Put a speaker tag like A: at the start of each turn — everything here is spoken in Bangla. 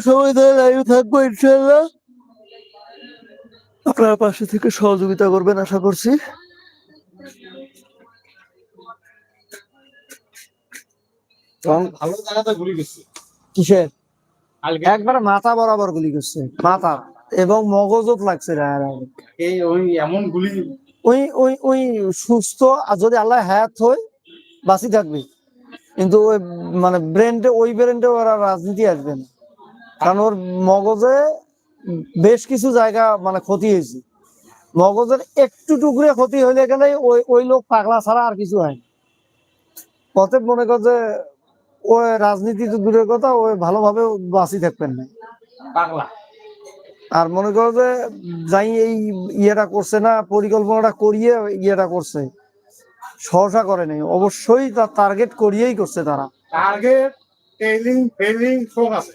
A: সময় ধরে লাইভ থাকবো ইনশাআল্লাহ। আপনারা পাশে থেকে সহযোগিতা করবেন আশা করছি।
B: ভালো জায়গাতে গুলি গেছে
A: কিসের? একবার মাথা বরাবর গুলি করছে, মাথা এবং মগজত লাগছে।
B: এই ওই এমন গুলি
A: ওই ওই ওই সুস্থ আর যদি আল্লাহ হায়াত হয় বাঁচি থাকবে, কিন্তু ওই মানে ব্রেনটে ওই ব্রেনটে ওরা রাজনীতি আসবে না, কারণ ওর মগজে বেশ কিছু জায়গা মানে ক্ষতি হয়েছে। মগজের একটু টুকরে ক্ষতি হইলে গেলে ওই ওই লোক পাগলা ছাড়া আর কিছু হয় না। অতএব মনে কর যে ওই রাজনীতি তো দূরের কথা, ওই ভালোভাবে বাঁচি থাকবেন না
B: পাগলা।
A: আর মনে করো যে যাই এই ইয়েটা করছে না, পরিকল্পনাটা করিয়ে ইয়েটা করছে, সহসা করে নাই, অবশ্যই তার টার্গেট করিয়েই করছে তারা।
B: টার্গেট টেইলিং ফেলিং সব আছে।